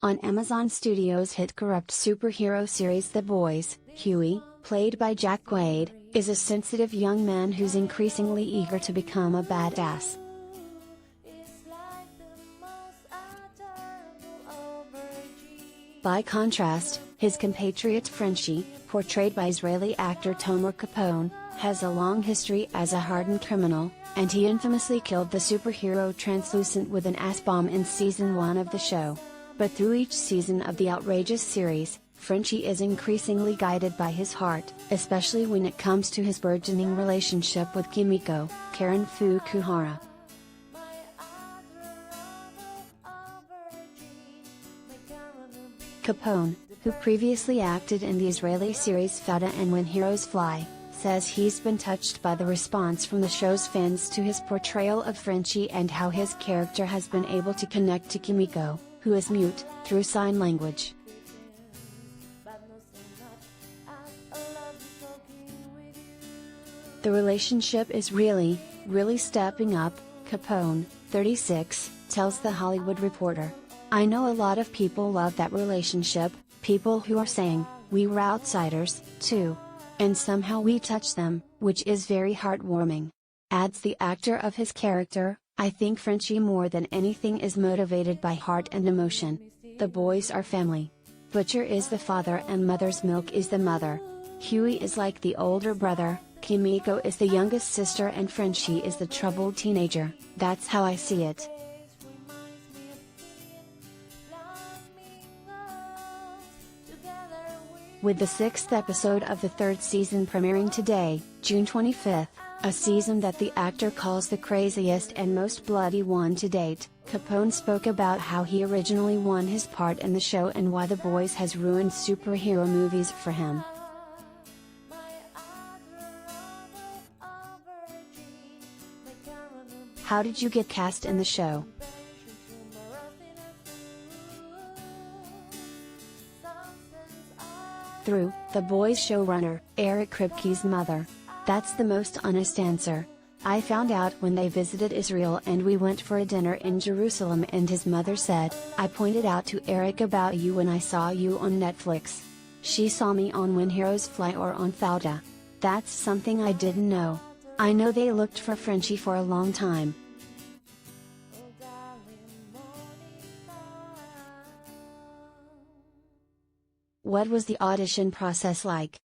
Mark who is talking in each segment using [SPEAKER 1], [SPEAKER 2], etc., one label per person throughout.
[SPEAKER 1] On Amazon Studios' hit corrupt superhero series The Boys, Huey, played by Jack Quaid, is a sensitive young man who's increasingly eager to become a badass. By contrast, his compatriot Frenchie, portrayed by Israeli actor Tomer Capone, has a long history as a hardened criminal, and he infamously killed the superhero Translucent with an ass bomb in season 1 of the show. But through each season of the outrageous series, Frenchie is increasingly guided by his heart, especially when it comes to his burgeoning relationship with Kimiko, Karen Fukuhara. Capone, who previously acted in the Israeli series Fauda and When Heroes Fly, says he's been touched by the response from the show's fans to his portrayal of Frenchie and how his character has been able to connect to Kimiko, who is mute, through sign language. The relationship is really stepping up, Capone, 36, tells The Hollywood Reporter. I know a lot of people love that relationship, people who are saying, we were outsiders, too. And somehow we touch them, which is very heartwarming. Adds the actor of his character, I think Frenchie more than anything is motivated by heart and emotion. The boys are family. Butcher is the father and Mother's Milk is the mother. Huey is like the older brother, Kimiko is the youngest sister and Frenchie is the troubled teenager. That's how I see it. With the 6th episode of the 3rd season premiering today, June 25, a season that the actor calls the craziest and most bloody one to date, Capone spoke about how he originally won his part in the show and why The Boys has ruined superhero movies for him. How did you get cast in the show? Through The Boys showrunner, Eric Kripke's mother. That's the most honest answer. I found out when they visited Israel and we went for a dinner in Jerusalem and his mother said, I pointed out to Eric about you when I saw you on Netflix. She saw me on When Heroes Fly or on Fauda. That's something I didn't know. I know they looked for Frenchie for a long time. What was the audition process like?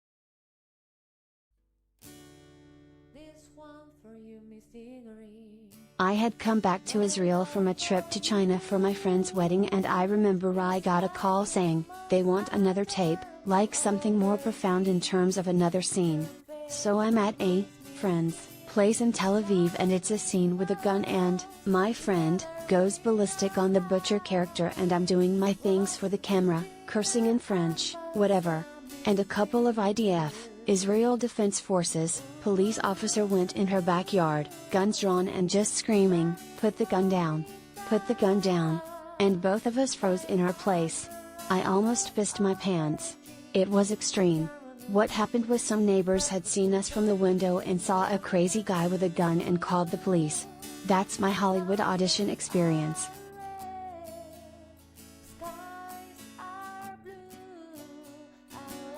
[SPEAKER 1] I had come back to Israel from a trip to China for my friend's wedding and I remember I got a call saying, they want another tape, like something more profound in terms of another scene. So I'm at a friend's place in Tel Aviv and it's a scene with a gun and, my friend, goes ballistic on the Butcher character and I'm doing my things for the camera, cursing in French, whatever. And a couple of IDF, Israel Defense Forces, police officer went in her backyard, guns drawn and just screaming, put the gun down. Put the gun down. And both of us froze in our place. I almost pissed my pants. It was extreme. What happened was some neighbors had seen us from the window and saw a crazy guy with a gun and called the police. That's my Hollywood audition experience.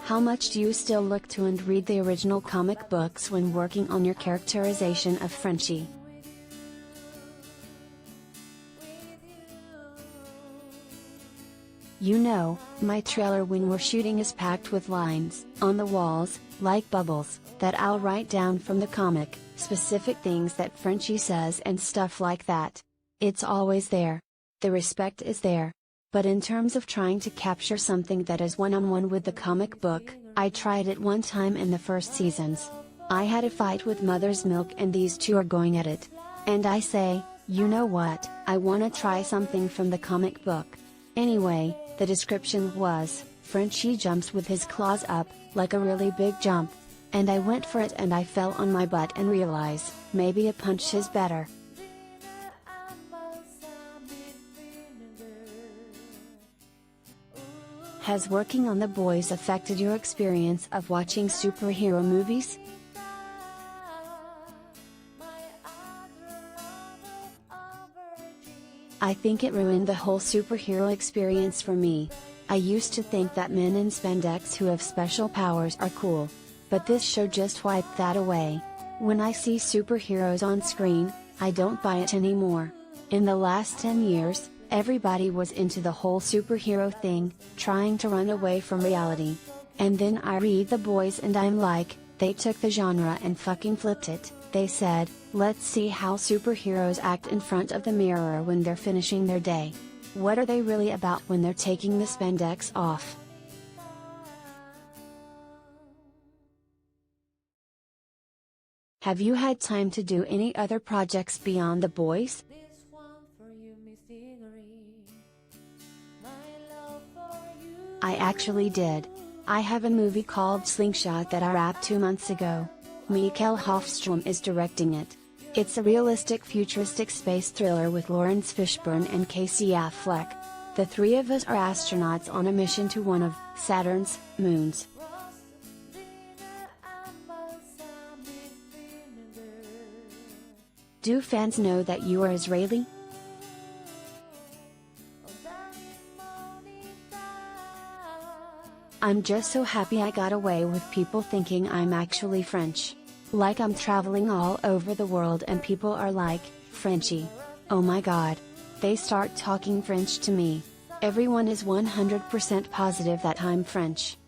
[SPEAKER 1] How much do you still look to and read the original comic books when working on your characterization of Frenchie? You know, my trailer when we're shooting is packed with lines, on the walls, like bubbles, that I'll write down from the comic, specific things that Frenchie says and stuff like that. It's always there. The respect is there. But in terms of trying to capture something that is one-on-one with the comic book, I tried it one time in the first seasons. I had a fight with Mother's Milk and these two are going at it. And I say, you know what, I wanna try something from the comic book. Anyway, the description was, Frenchie jumps with his claws up, like a really big jump. And I went for it and I fell on my butt and realized, maybe a punch is better. Has working on The Boys affected your experience of watching superhero movies? I I think it ruined the whole superhero experience for me. I used to think that men in spandex who have special powers are cool. But this show just wiped that away. When I see superheroes on screen, I don't buy it anymore. In the last 10 years, everybody was into the whole superhero thing, trying to run away from reality. And then I read The Boys and I'm like, they took the genre and fucking flipped it. They said, let's see how superheroes act in front of the mirror when they're finishing their day. What are they really about when they're taking the spandex off? Have you had time to do any other projects beyond The Boys? I actually did. I have a movie called Slingshot that I wrapped 2 months ago. Mikael Hofstrom is directing it. It's a realistic futuristic space thriller with Lawrence Fishburne and Casey Affleck. The three of us are astronauts on a mission to one of Saturn's moons. Do fans know that you are Israeli? I'm just so happy I got away with people thinking I'm actually French. Like I'm traveling all over the world and people are like, Frenchie. Oh my god. They start talking French to me. Everyone is 100% positive that I'm French.